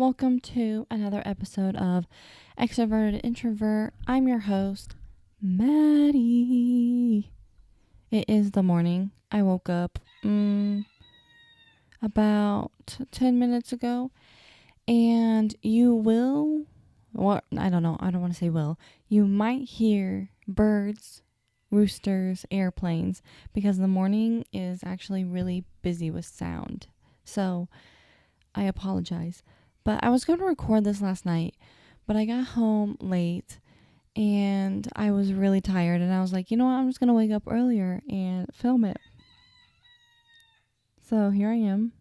Welcome to another episode of Extroverted Introvert. I'm your host, Maddi. It is the morning. I woke up about 10 minutes ago, and you might hear birds, roosters, airplanes, because the morning is actually really busy with sound. So I apologize. But I was going to record this last night, but I got home late and I was really tired, and I was like, you know what, I'm just going to wake up earlier and film it. So here I am,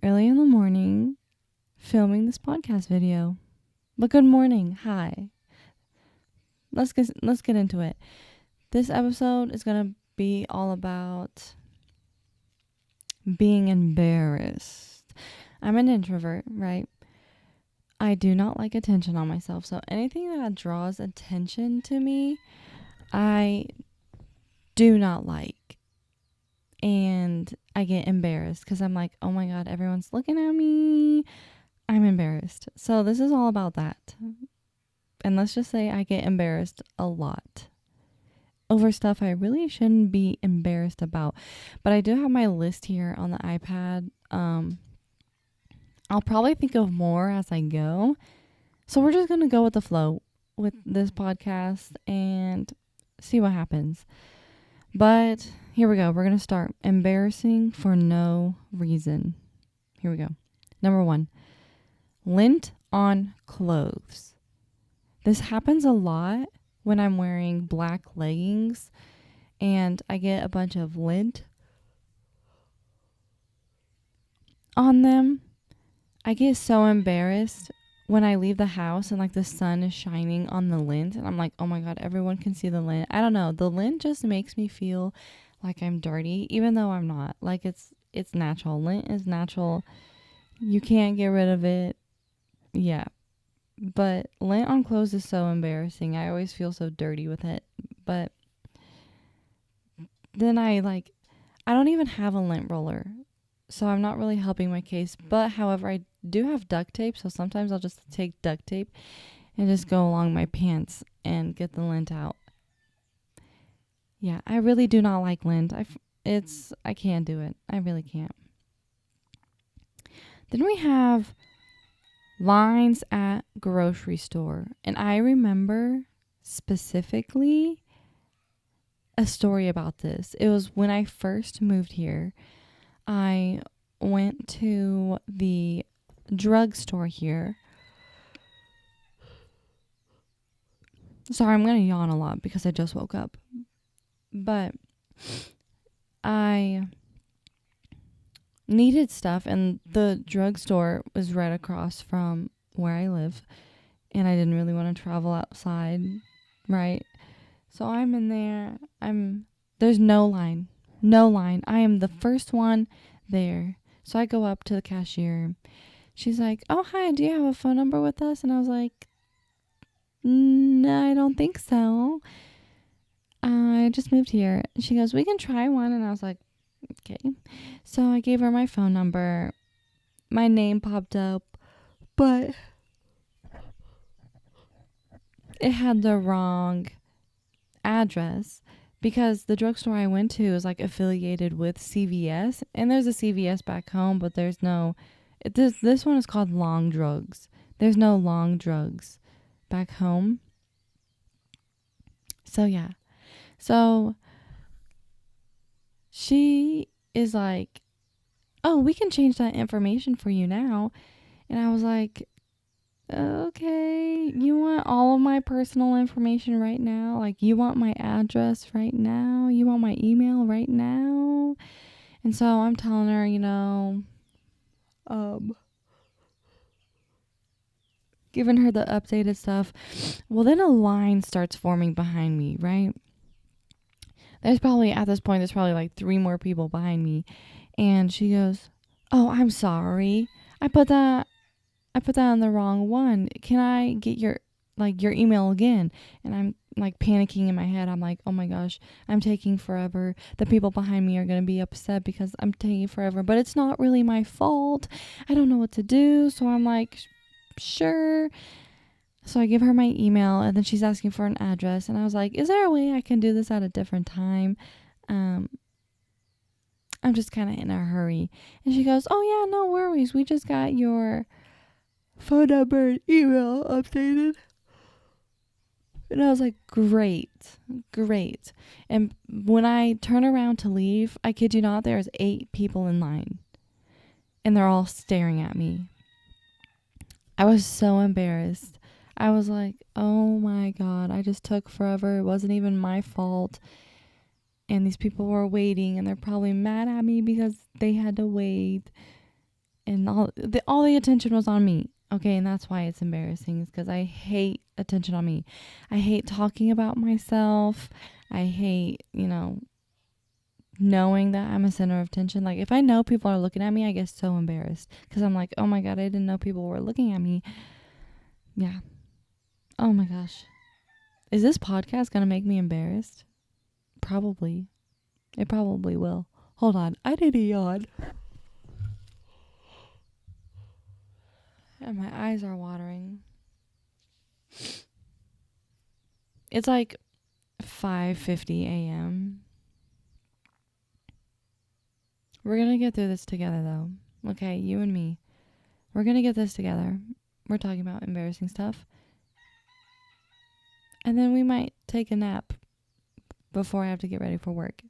early in the morning, filming this podcast video. But good morning. Hi. Let's get into it. This episode is going to be all about being embarrassed. I'm an introvert, right? I do not like attention on myself. So anything that draws attention to me, I do not like. And I get embarrassed because I'm like, oh my God, everyone's looking at me. I'm embarrassed. So this is all about that. And let's just say I get embarrassed a lot over stuff I really shouldn't be embarrassed about. But I do have my list here on the iPad. I'll probably think of more as I go. So we're just going to go with the flow with this podcast and see what happens. But here we go. We're going to start. Embarrassing for no reason. Here we go. Number 1. Lint on clothes. This happens a lot when I'm wearing black leggings and I get a bunch of lint on them. I get so embarrassed when I leave the house and like the sun is shining on the lint and I'm like, oh my God, everyone can see the lint. I don't know. The lint just makes me feel like I'm dirty, even though I'm not. Like it's natural. Lint is natural. You can't get rid of it. Yeah. But lint on clothes is so embarrassing. I always feel so dirty with it. But then I don't even have a lint roller. So I'm not really helping my case. But however, I do have duct tape. So sometimes I'll just take duct tape and just go along my pants and get the lint out. Yeah, I really do not like lint. I can't do it. I really can't. Then we have lines at grocery store. And I remember specifically a story about this. It was when I first moved here. I went to the drugstore here. Sorry, I'm going to yawn a lot because I just woke up. But I needed stuff, and the drugstore was right across from where I live, and I didn't really want to travel outside, right? So I'm in there. There's no line. I am the first one there. So I go up to the cashier. She's like, oh, hi, do you have a phone number with us? And I was like, no, I don't think so. I just moved here. And she goes, we can try one. And I was like, okay. So I gave her my phone number. My name popped up, but it had the wrong address because the drugstore I went to is like affiliated with CVS, and there's a CVS back home, but there's no, this one is called Long Drugs. There's no Long Drugs back home. So yeah. So she is like, oh, we can change that information for you now. And I was like, okay, you want all of my personal information right now? Like, you want my address right now? You want my email right now? And so I'm telling her, giving her the updated stuff. Well, then a line starts forming behind me, right? At this point, there's probably like 3 more people behind me. And she goes, oh, I'm sorry. I put that on the wrong one. Can I get your like your email again. And I'm like panicking in my head. I'm like, oh my gosh, I'm taking forever. The people behind me are going to be upset because I'm taking forever, but it's not really my fault. I don't know what to do. So I'm like, sure. So I give her my email, and then she's asking for an address. And I was like, is there a way I can do this at a different time? I'm just kind of in a hurry. And she goes, oh yeah, no worries. We just got your phone number and email updated. And I was like, great. And when I turn around to leave, I kid you not, there's 8 people in line. And they're all staring at me. I was so embarrassed. I was like, oh my God, I just took forever. It wasn't even my fault. And these people were waiting, and they're probably mad at me because they had to wait. And all the attention was on me. Okay, and that's why it's embarrassing, is because I hate attention on me. I hate talking about myself. I hate, knowing that I'm a center of attention. Like, if I know people are looking at me, I get so embarrassed because I'm like, oh my God, I didn't know people were looking at me. Yeah. Oh my gosh. Is this podcast going to make me embarrassed? Probably. It probably will. Hold on. I need a yawn. And my eyes are watering. It's like 5:50 a.m. We're going to get through this together, though. Okay, you and me. We're going to get this together. We're talking about embarrassing stuff. And then we might take a nap before I have to get ready for work.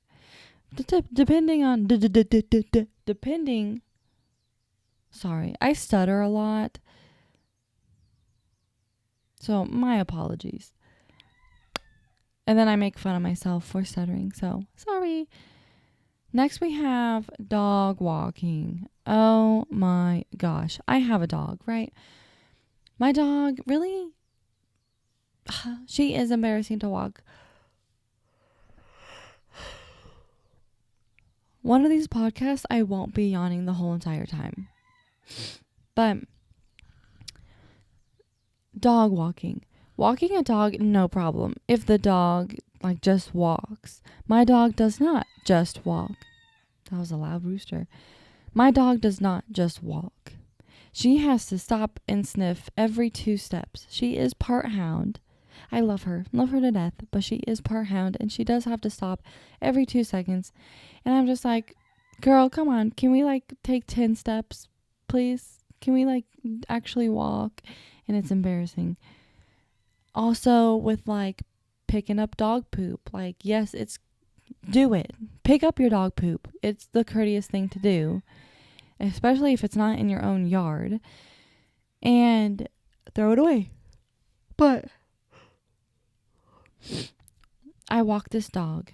Depending. Sorry, I stutter a lot. So, my apologies. And then I make fun of myself for stuttering. So, sorry. Next, we have dog walking. Oh my gosh. I have a dog, right? My dog, really? She is embarrassing to walk. One of these podcasts, I won't be yawning the whole entire time. But dog walking. Walking a dog, no problem. If the dog just walks. My dog does not just walk. That was a loud rooster. My dog does not just walk. She has to stop and sniff every 2 steps. She is part hound. I love her to death, but she is part hound, and she does have to stop every 2 seconds. And I'm just like, girl, come on. Can we take 10 steps, please? Can we actually walk? And it's embarrassing. Also with picking up dog poop. Yes, do it. Pick up your dog poop. It's the courteous thing to do, especially if it's not in your own yard, and throw it away. But I walk this dog.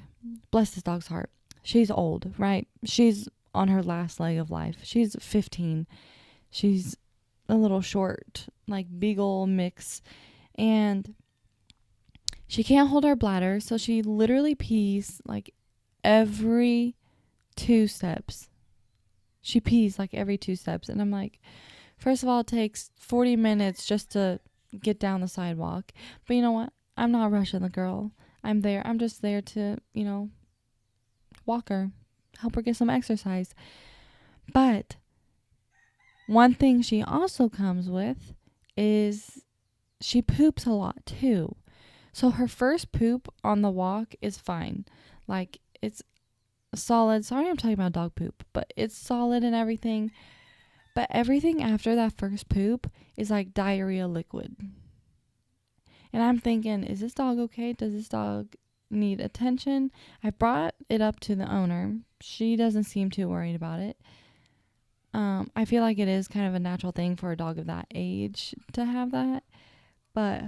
Bless this dog's heart. She's old, right? She's on her last leg of life. She's 15. She's a little short, beagle mix, and she can't hold her bladder, so she literally pees every 2 steps. She pees every 2 steps. And I'm like, first of all, it takes 40 minutes just to get down the sidewalk. But you know what? I'm not rushing the girl. I'm there. I'm just there to, walk her, help her get some exercise. But one thing she also comes with is she poops a lot too. So her first poop on the walk is fine. It's solid. Sorry I'm talking about dog poop, but it's solid and everything. But everything after that first poop is diarrhea liquid. And I'm thinking, is this dog okay? Does this dog need attention? I brought it up to the owner. She doesn't seem too worried about it. I feel like it is kind of a natural thing for a dog of that age to have that. But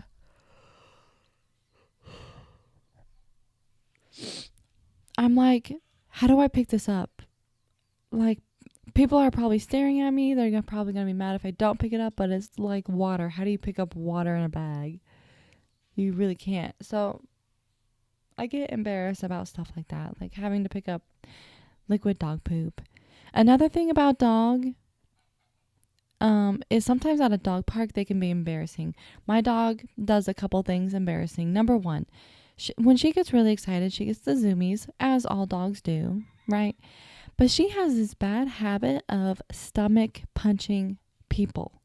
I'm like, how do I pick this up? People are probably staring at me. They're probably going to be mad if I don't pick it up, but it's like water. How do you pick up water in a bag? You really can't. So I get embarrassed about stuff like that, having to pick up liquid dog poop. Another thing about dog, is sometimes at a dog park they can be embarrassing. My dog does a couple things embarrassing. Number one, when she gets really excited, she gets the zoomies, as all dogs do, right? But she has this bad habit of stomach punching people.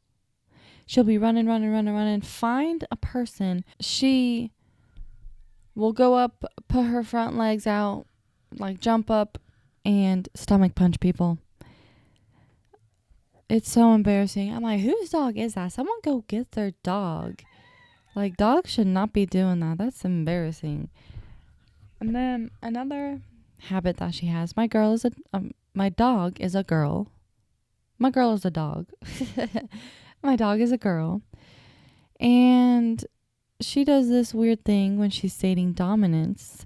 She'll be running, find a person. She will go up, put her front legs out, like jump up and stomach punch people. It's so embarrassing. I'm like, whose dog is that? Someone go get their dog. Like, dogs should not be doing that. That's embarrassing. And then another habit that she has. My dog is a girl. My girl is a dog. My dog is a girl. And she does this weird thing when she's stating dominance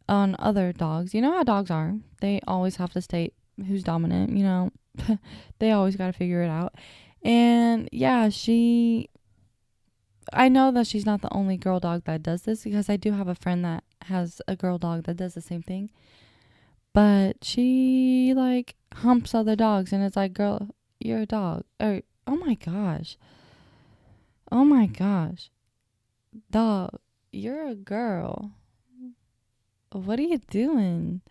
on other dogs. You know how dogs are. They always have to state who's dominant, you know. They always got to figure it out. And yeah, I know that she's not the only girl dog that does this, because I do have a friend that has a girl dog that does the same thing. But she like humps other dogs, and it's like, girl, you're a dog. Or, oh my gosh. Dog, you're a girl. What are you doing?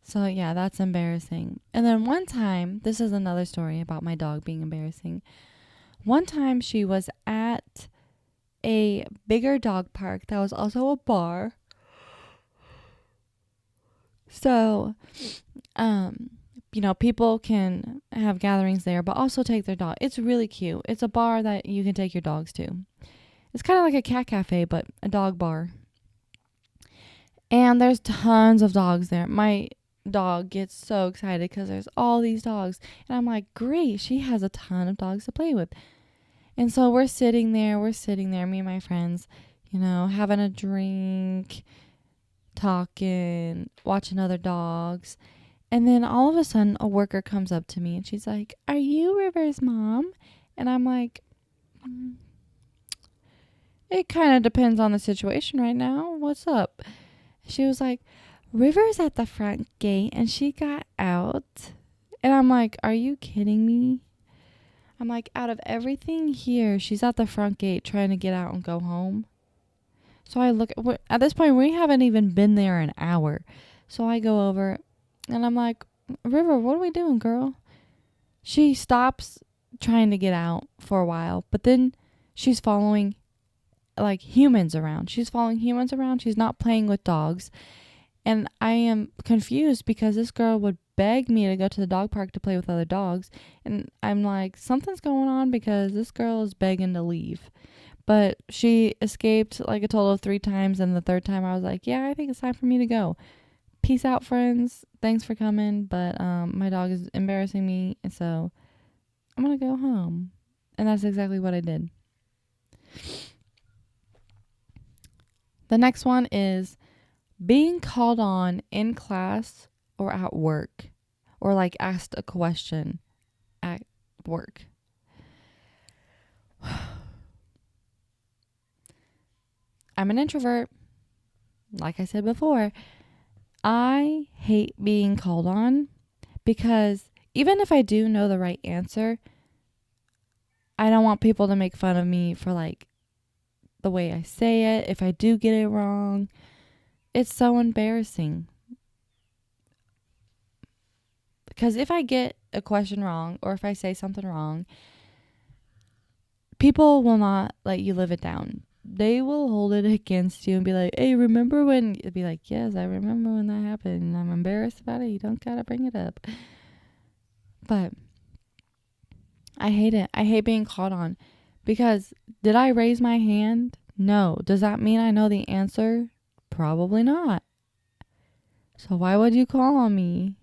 So yeah, that's embarrassing. And then one time, this is another story about my dog being embarrassing. One time she was at a bigger dog park that was also a bar. So, you know, people can have gatherings there, but also take their dog. It's really cute. It's a bar that you can take your dogs to. It's kind of like a cat cafe, but a dog bar. And there's tons of dogs there. My dog gets so excited because there's all these dogs. And I'm like, great, she has a ton of dogs to play with. And so we're sitting there, me and my friends, you know, having a drink, talking, watching other dogs. And then all of a sudden, a worker comes up to me and she's like, "Are you River's mom?" And I'm like, it kind of depends on the situation right now. What's up? She was like, "River's at the front gate and she got out." And I'm like, are you kidding me? I'm like, out of everything here, she's at the front gate trying to get out and go home. So I look at this point, we haven't even been there an hour. So I go over and I'm like, "River, what are we doing, girl?" She stops trying to get out for a while, but then she's following like humans around. She's not playing with dogs. And I am confused because this girl would beg me to go to the dog park to play with other dogs. And I'm like, something's going on because this girl is begging to leave. But she escaped like a total of 3 times. And the third time I was like, yeah, I think it's time for me to go. Peace out, friends. Thanks for coming. But my dog is embarrassing me. And so I'm going to go home. And that's exactly what I did. The next one is being called on in class or at work, or like asked a question at work. I'm an introvert. Like I said before, I hate being called on because even if I do know the right answer, I don't want people to make fun of me for like the way I say it. If I do get it wrong, it's so embarrassing. Because if I get a question wrong or if I say something wrong, people will not let you live it down. They will hold it against you and be like, "Hey, remember when?" You'd be like, "Yes, I remember when that happened. I'm embarrassed about it. You don't gotta bring it up." But I hate it. I hate being called on because did I raise my hand? No. Does that mean I know the answer? Probably not. So why would you call on me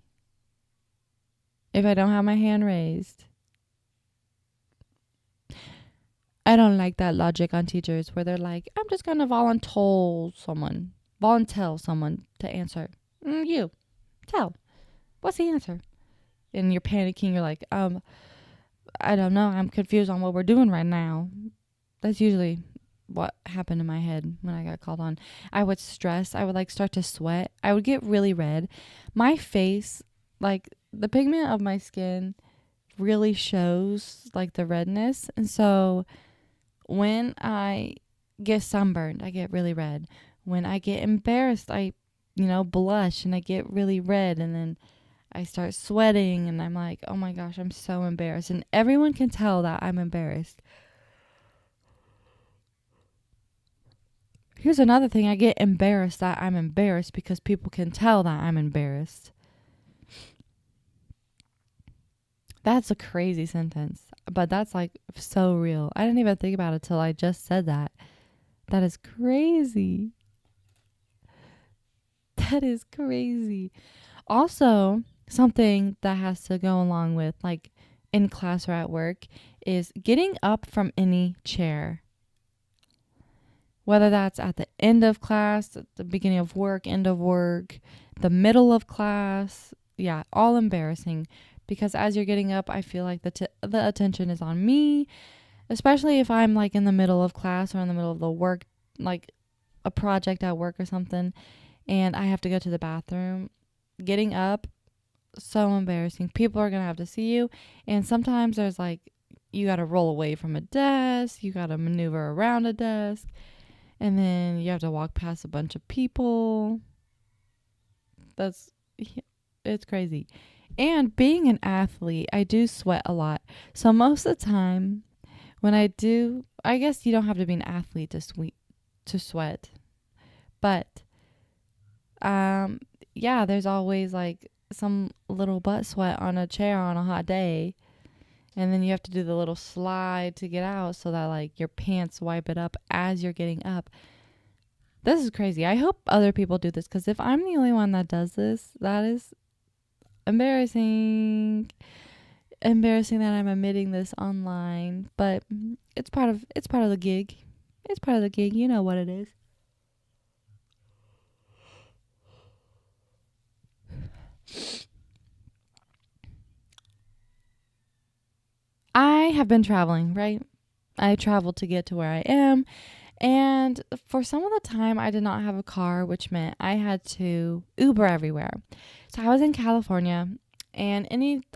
if I don't have my hand raised? I don't like that logic on teachers where they're like, "I'm just going to volunteer someone to answer." You. Tell. What's the answer? And you're panicking. You're like, I don't know. I'm confused on what we're doing right now. That's usually what happened in my head when I got called on. I would stress. I would like start to sweat. I would get really red. My face, like the pigment of my skin really shows like the redness. And so when I get sunburned, I get really red. When I get embarrassed, I, blush and I get really red. And then I start sweating and I'm like, oh my gosh, I'm so embarrassed. And everyone can tell that I'm embarrassed. Here's another thing. I get embarrassed that I'm embarrassed because people can tell that I'm embarrassed. That's a crazy sentence, but that's like so real. I didn't even think about it till I just said that. That is crazy. That is crazy. Also, something that has to go along with like in class or at work is getting up from any chair. Whether that's at the end of class, at the beginning of work, end of work, the middle of class. Yeah, all embarrassing. Because as you're getting up, I feel like the attention is on me, especially if I'm like in the middle of class or in the middle of the work, like a project at work or something, and I have to go to the bathroom. Getting up, so embarrassing. People are going to have to see you. And sometimes there's like, you got to roll away from a desk, you got to maneuver around a desk. And then you have to walk past a bunch of people. It's crazy. And being an athlete, I do sweat a lot. So most of the time when I do, I guess you don't have to be an athlete to sweat. But, yeah, there's always like some little butt sweat on a chair on a hot day. And then you have to do the little slide to get out so that like your pants wipe it up as you're getting up. This is crazy. I hope other people do this because if I'm the only one that does this, that is embarrassing. Embarrassing that I'm admitting this online, but it's part of the gig. It's part of the gig. You know what it is. I have been traveling, right? I traveled to get to where I am. And for some of the time, I did not have a car, which meant I had to Uber everywhere. So I was in California, and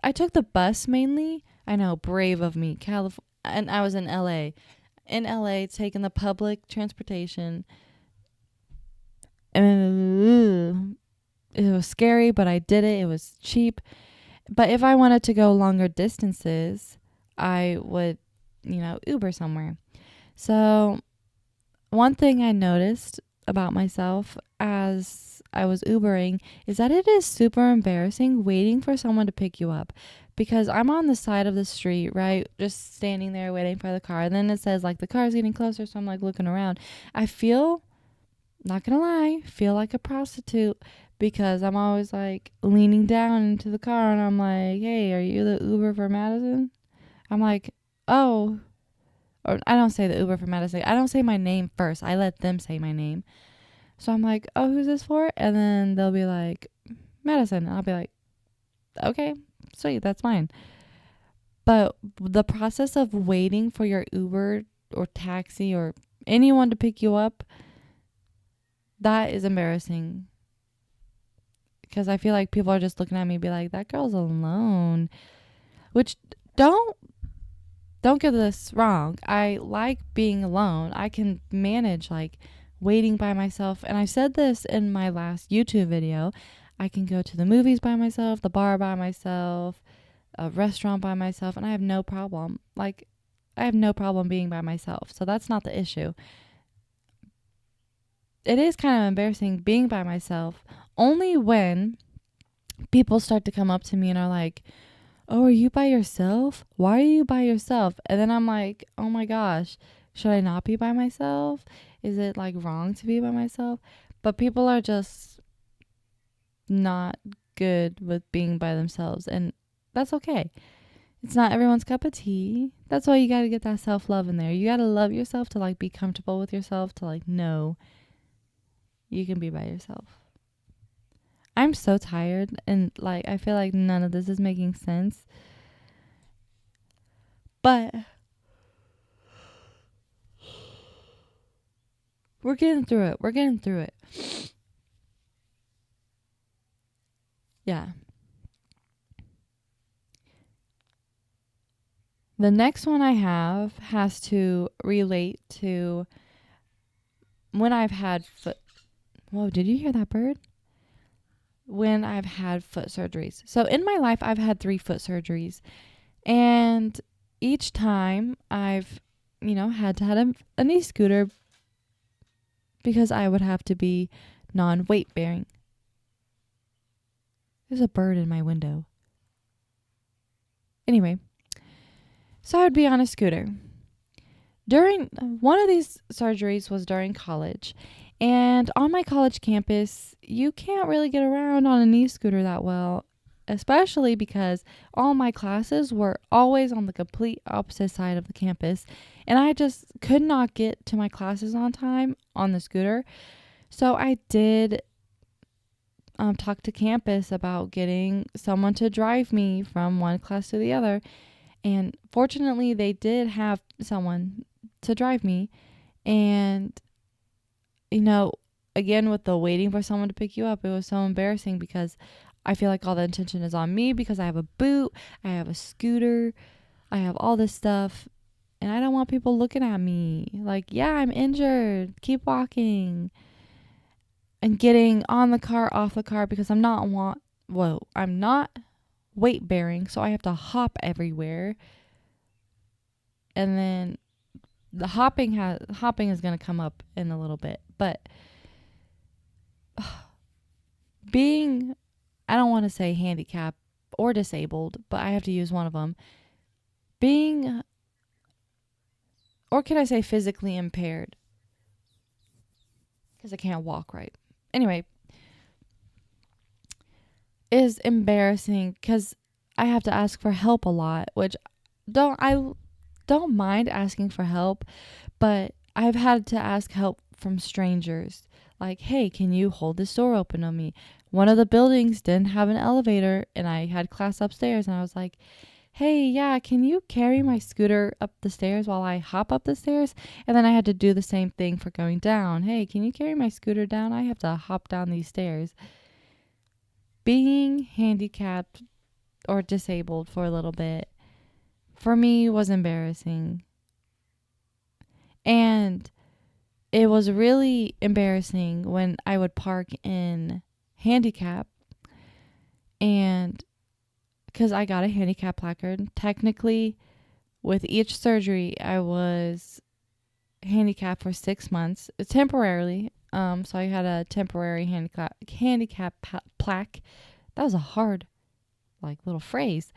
I took the bus mainly. I know, brave of me, and I was in LA. In LA, taking the public transportation, and it was scary, but I did it. It was cheap. But if I wanted to go longer distances, I would, Uber somewhere. So one thing I noticed about myself as I was Ubering is that it is super embarrassing waiting for someone to pick you up, because I'm on the side of the street, right? Just standing there waiting for the car. And then it says like the car's getting closer. So I'm like looking around. I feel, not gonna lie, feel like a prostitute because I'm always like leaning down into the car and I'm like, hey, are you the Uber for Madison? I'm like, oh, or I don't say the Uber for Madison. I don't say my name first. I let them say my name. So I'm like, oh, who's this for? And then they'll be like, Madison. And I'll be like, okay, sweet, that's fine. But the process of waiting for your Uber or taxi or anyone to pick you up, that is embarrassing. Because I feel like people are just looking at me and be like, that girl's alone. Which, don't get this wrong. I like being alone. I can manage like waiting by myself. And I said this in my last YouTube video. I can go to the movies by myself, the bar by myself, a restaurant by myself, and I have no problem. Like, I have no problem being by myself. So that's not the issue. It is kind of embarrassing being by myself only when people start to come up to me and are like, oh, are you by yourself? Why are you by yourself? And then I'm like, oh my gosh, should I not be by myself? Is it like wrong to be by myself? But people are just not good with being by themselves, and that's okay. It's not everyone's cup of tea. That's why you got to get that self-love in there. You got to love yourself to like be comfortable with yourself, to like know you can be by yourself. I'm so tired and like I feel like none of this is making sense. But we're getting through it. We're getting through it. Yeah. The next one I have has to relate to when I've had foot. Whoa, did you hear that bird? When I've had foot surgeries. So in my life, I've had 3 foot surgeries. And each time I've, had to have a knee scooter because I would have to be non-weight bearing. There's a bird in my window. Anyway, so I would be on a scooter. During one of these surgeries was during college. And on my college campus, you can't really get around on a knee scooter that well, especially because all my classes were always on the complete opposite side of the campus. And I just could not get to my classes on time on the scooter. So I did talk to campus about getting someone to drive me from one class to the other. And fortunately, they did have someone to drive me. And again, with the waiting for someone to pick you up, it was so embarrassing because I feel like all the attention is on me because I have a boot, I have a scooter, I have all this stuff, and I don't want people looking at me like, yeah, I'm injured, keep walking, and getting on the car, off the car, because I'm not weight bearing, so I have to hop everywhere. And then the hopping is going to come up in a little bit, but being, I don't want to say handicapped or disabled, but I have to use one of them. Being, or can I say physically impaired? Because I can't walk right. Anyway, is embarrassing because I have to ask for help a lot, which I don't mind asking for help, but I've had to ask help from strangers. Like, hey, can you hold this door open on me? One of the buildings didn't have an elevator, and I had class upstairs, and I was like, hey, yeah, can you carry my scooter up the stairs while I hop up the stairs? And then I had to do the same thing for going down. Hey, can you carry my scooter down? I have to hop down these stairs. Being handicapped or disabled for a little bit, for me, was embarrassing. And it was really embarrassing when I would park in handicap, and because I got a handicap placard. Technically, with each surgery, I was handicapped for 6 months, temporarily. So I had a temporary handicap plaque. That was a hard, little phrase.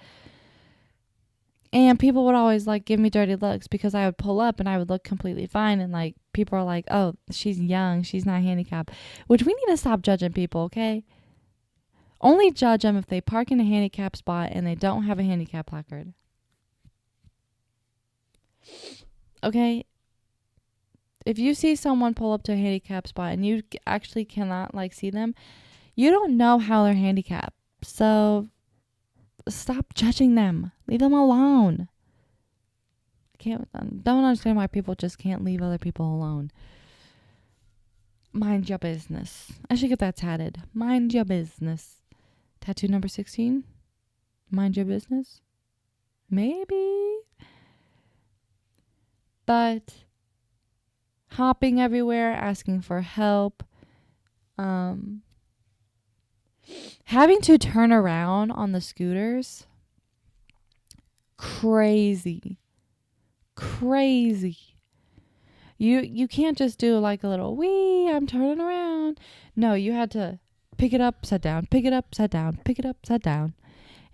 And people would always give me dirty looks because I would pull up and I would look completely fine. And people are like, oh, she's young, she's not handicapped. Which we need to stop judging people, okay? Only judge them if they park in a handicap spot and they don't have a handicap placard. Okay? If you see someone pull up to a handicap spot and you actually cannot see them, you don't know how they're handicapped. So stop judging them. Leave them alone. Don't understand why people just can't leave other people alone. Mind your business. I should get that tatted. Mind your business. Tattoo number 16. Mind your business. Maybe. But hopping everywhere, asking for help, having to turn around on the scooters, crazy. You can't just do a little wee, I'm turning around. No, you had to pick it up, set down, pick it up, set down, pick it up, set down.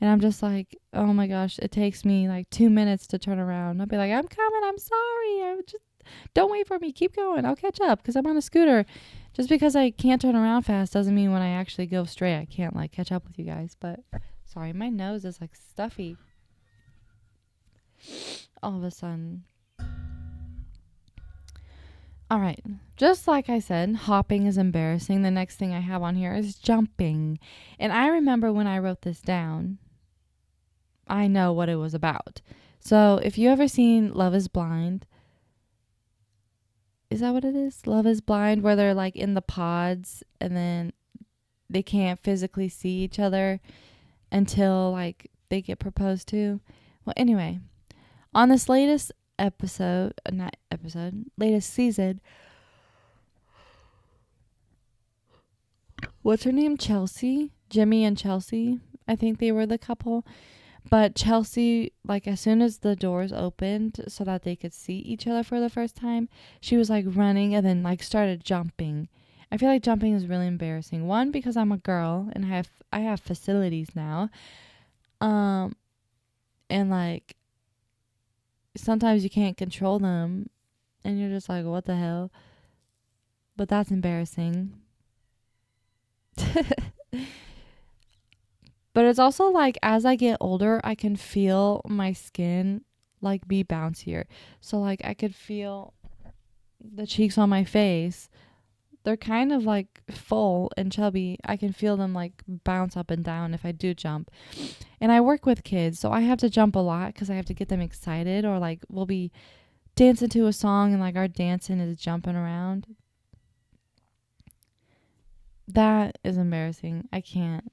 And I'm just like, oh my gosh, it takes me 2 minutes to turn around. I'll be like, I'm coming, I'm sorry. Don't wait for me. Keep going. I'll catch up because I'm on a scooter. Just because I can't turn around fast doesn't mean when I actually go straight, I can't catch up with you guys. But sorry, my nose is stuffy. All of a sudden. All right. Just like I said, hopping is embarrassing. The next thing I have on here is jumping. And I remember when I wrote this down, I know what it was about. So if you ever seen Love is Blind, is that what it is? Love is Blind, where they're in the pods and then they can't physically see each other until they get proposed to. Well, anyway, On this latest latest season, what's her name? Chelsea? Jimmy and Chelsea. I think they were the couple. But Chelsea, like, as soon as the doors opened so that they could see each other for the first time, she was, like, running and then, like, started jumping. I feel like jumping is really embarrassing. One, because I'm a girl and I have facilities now. And, like, sometimes you can't control them. And you're just like, what the hell? But that's embarrassing. But it's also like as I get older, I can feel my skin like be bouncier. So like I could feel the cheeks on my face. They're kind of like full and chubby. I can feel them like bounce up and down if I do jump. And I work with kids, so I have to jump a lot because I have to get them excited, or like we'll be dancing to a song and like our dancing is jumping around. That is embarrassing. I can't.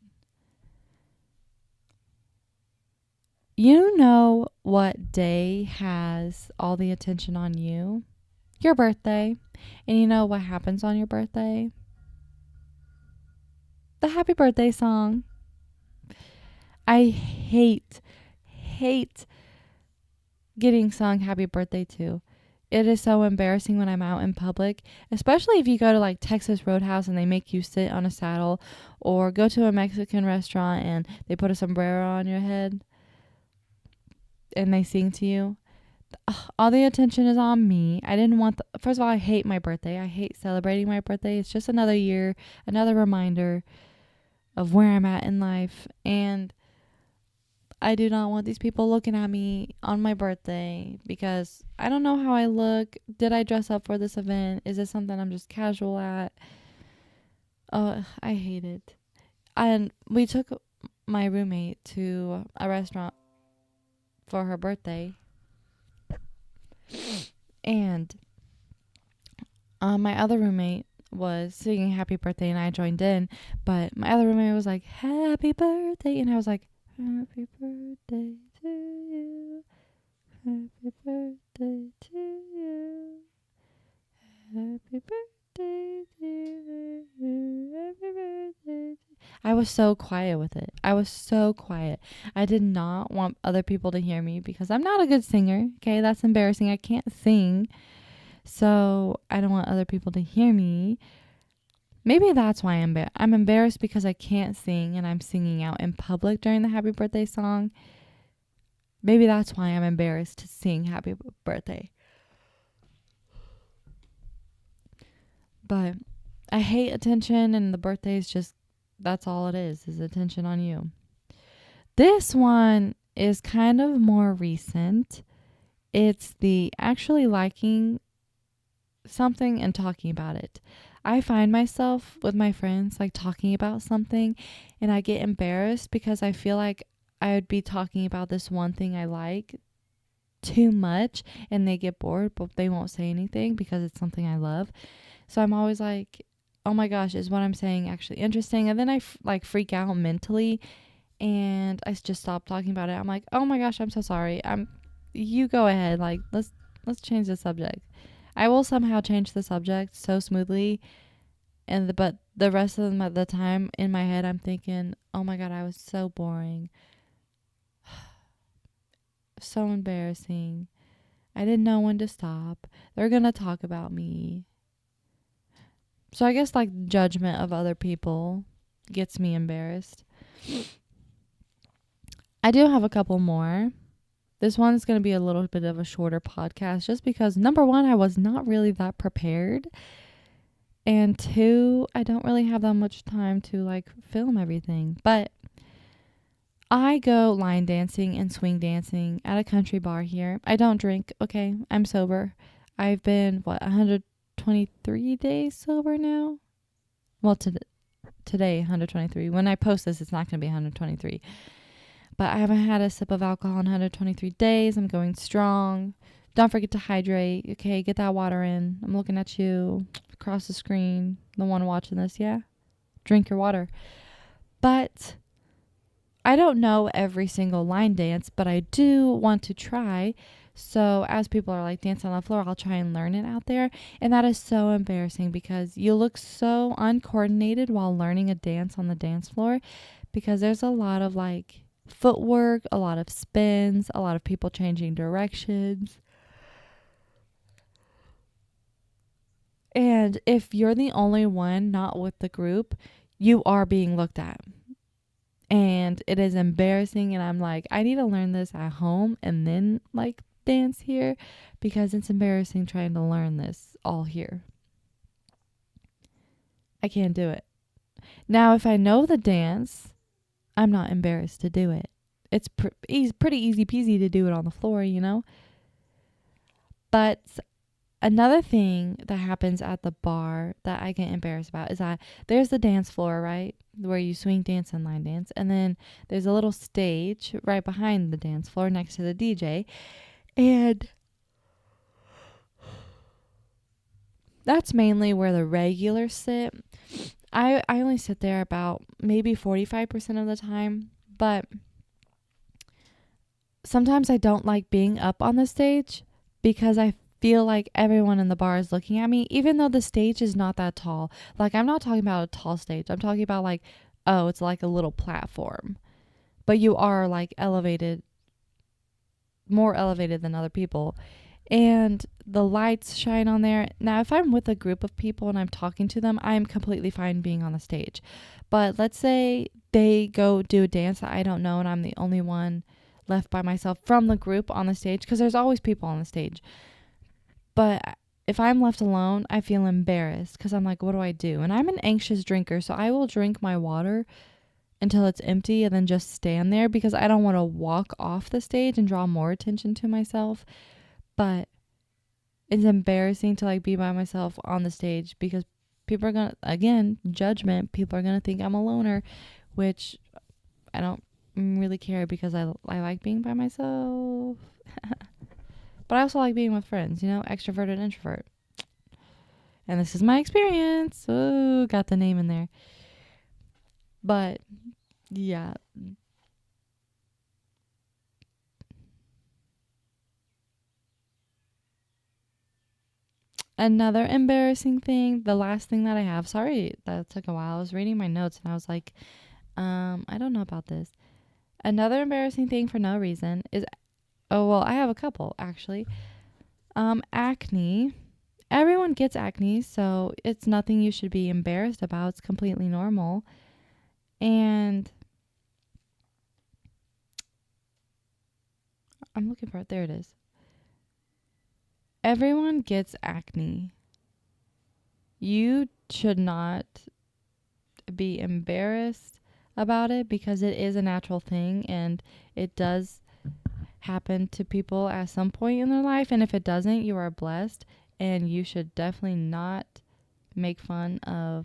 You know what day has all the attention on you? Your birthday. And you know what happens on your birthday? The happy birthday song. I hate getting sung happy birthday to. It is so embarrassing when I'm out in public, especially if you go to like Texas Roadhouse and they make you sit on a saddle, or go to a Mexican restaurant and they put a sombrero on your head and they sing to you. All the attention is on me. I didn't want first of all, I hate my birthday. I hate celebrating my birthday. It's just another year, another reminder of where I'm at in life. And I do not want these people looking at me on my birthday because I don't know how I look. Did I dress up for this event? Is this something I'm just casual at? Oh, I hate it. And we took my roommate to a restaurant for her birthday. And my other roommate was singing happy birthday and I joined in. But my other roommate was like, happy birthday. And I was like, happy birthday to you. Happy birthday to you. Happy birthday to you. Happy birthday. I was so quiet with it. I was so quiet. I did not want other people to hear me because I'm not a good singer. Okay, that's embarrassing. I can't sing. So I don't want other people to hear me. Maybe that's why I'm embarrassed because I can't sing and I'm singing out in public during the happy birthday song. Maybe that's why I'm embarrassed to sing happy birthday. But I hate attention, and the birthday is just, that's all it is attention on you. This one is kind of more recent. It's the actually liking something and talking about it. I find myself with my friends like talking about something and I get embarrassed because I feel like I would be talking about this one thing I like too much and they get bored, but they won't say anything because it's something I love. So I'm always like, oh my gosh, is what I'm saying actually interesting? And then I freak out mentally and I just stop talking about it. I'm like, oh my gosh, I'm so sorry. You go ahead. Like, let's change the subject. I will somehow change the subject so smoothly, but the rest of the time in my head, I'm thinking, oh my God, I was so boring. So embarrassing. I didn't know when to stop. They're going to talk about me. So I guess like judgment of other people gets me embarrassed. I do have a couple more. This one's going to be a little bit of a shorter podcast just because, number one, I was not really that prepared. And two, I don't really have that much time to like film everything. But I go line dancing and swing dancing at a country bar here. I don't drink, okay? I'm sober. I've been, 123 days sober now? Well, today, 123. When I post this, it's not going to be 123. But I haven't had a sip of alcohol in 123 days. I'm going strong. Don't forget to hydrate. Okay, get that water in. I'm looking at you across the screen. The one watching this, yeah? Drink your water. But I don't know every single line dance, but I do want to try. So as people are like dancing on the floor, I'll try and learn it out there. And that is so embarrassing because you look so uncoordinated while learning a dance on the dance floor, because there's a lot of like footwork, a lot of spins, a lot of people changing directions. And if you're the only one not with the group, you are being looked at. And it is embarrassing. And I'm like, I need to learn this at home and then like dance here, because it's embarrassing trying to learn this all here. I can't do it. Now, if I know the dance, I'm not embarrassed to do it. It's pretty easy peasy to do it on the floor, you know? But another thing that happens at the bar that I get embarrassed about is that there's the dance floor, right? Where you swing dance and line dance. And then there's a little stage right behind the dance floor next to the DJ. And that's mainly where the regulars sit. I only sit there about maybe 45% of the time. But sometimes I don't like being up on the stage because I feel like everyone in the bar is looking at me, even though the stage is not that tall. Like, I'm not talking about a tall stage. I'm talking about like, oh, it's like a little platform. But you are like elevated, more elevated than other people. And the lights shine on there. Now, if I'm with a group of people and I'm talking to them, I'm completely fine being on the stage. But let's say they go do a dance that I don't know and I'm the only one left by myself from the group on the stage, because there's always people on the stage. But if I'm left alone, I feel embarrassed because I'm like, what do I do? And I'm an anxious drinker, so I will drink my water until it's empty and then just stand there because I don't want to walk off the stage and draw more attention to myself. But it's embarrassing to like be by myself on the stage because people are going to, again, judgment, people are going to think I'm a loner, which I don't really care because I like being by myself. But I also like being with friends, you know, extroverted introvert. And this is my experience. Oh, got the name in there. But yeah. Another embarrassing thing, the last thing that I have, sorry that took a while. I was reading my notes and I was like, I don't know about this. Another embarrassing thing for no reason is, oh, well, I have a couple actually. Acne. Everyone gets acne, so it's nothing you should be embarrassed about. It's completely normal. And I'm looking for it. There it is. Everyone gets acne. You should not be embarrassed about it because it is a natural thing and it does happen to people at some point in their life. And if it doesn't, you are blessed, and you should definitely not make fun of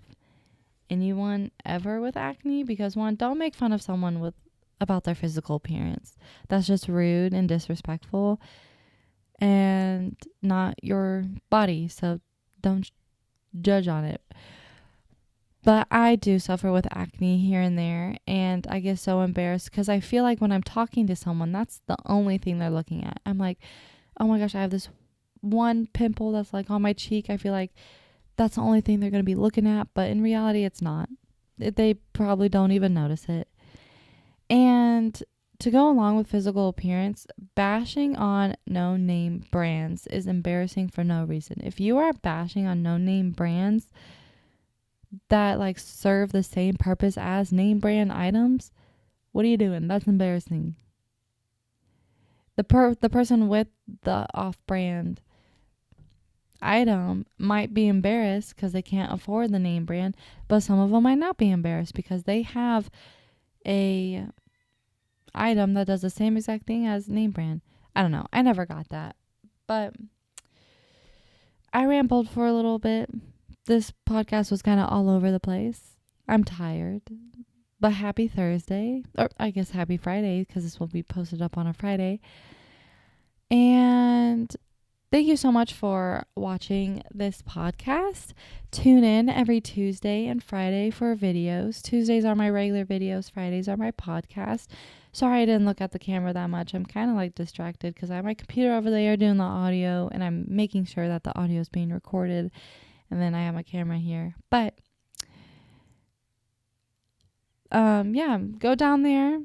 anyone ever with acne, because one, don't make fun of someone with about their physical appearance. That's just rude and disrespectful and not your body. So don't judge on it. But I do suffer with acne here and there, and I get so embarrassed because I feel like when I'm talking to someone, that's the only thing they're looking at. I'm like, oh my gosh, I have this one pimple that's like on my cheek. I feel like that's the only thing they're going to be looking at, but in reality, it's not. They probably don't even notice it. And to go along with physical appearance, bashing on no-name brands is embarrassing for no reason. If you are bashing on no-name brands that like serve the same purpose as name brand items, what are you doing? That's embarrassing. The person with the off-brand item might be embarrassed because they can't afford the name brand, but some of them might not be embarrassed because they have a item that does the same exact thing as name brand. I don't know. I never got that. But I rambled for a little bit. This podcast was kind of all over the place. I'm tired. But happy Thursday. Or I guess happy Friday, because this will be posted up on a Friday. And thank you so much for watching this podcast. Tune in every Tuesday and Friday for videos. Tuesdays are my regular videos. Fridays are my podcast. Sorry I didn't look at the camera that much. I'm kind of like distracted because I have my computer over there doing the audio, and I'm making sure that the audio is being recorded. And then I have my camera here. But yeah, go down there,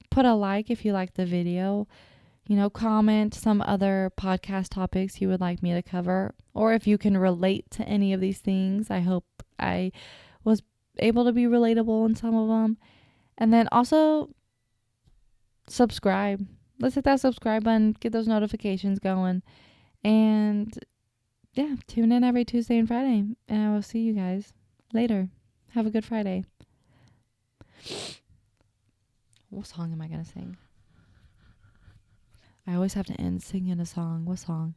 put a like if you like the video. Comment some other podcast topics you would like me to cover, or if you can relate to any of these things. I hope I was able to be relatable in some of them. And then also subscribe. Let's hit that subscribe button, get those notifications going. And yeah, tune in every Tuesday and Friday. And I will see you guys later. Have a good Friday. What song am I going to sing? I always have to end singing a song. What song?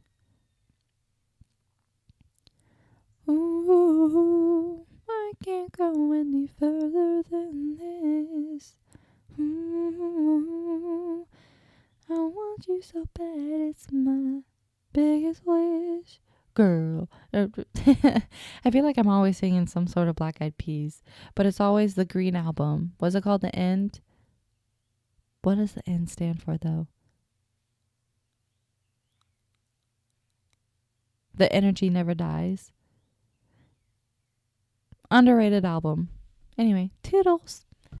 Ooh, I can't go any further than this. Ooh, I want you so bad, it's my biggest wish. Girl. I feel like I'm always singing some sort of Black Eyed Peas, but it's always the Green Album. What's it called? The End? What does the End stand for, though? The Energy Never Dies. Underrated album. Anyway, toodles.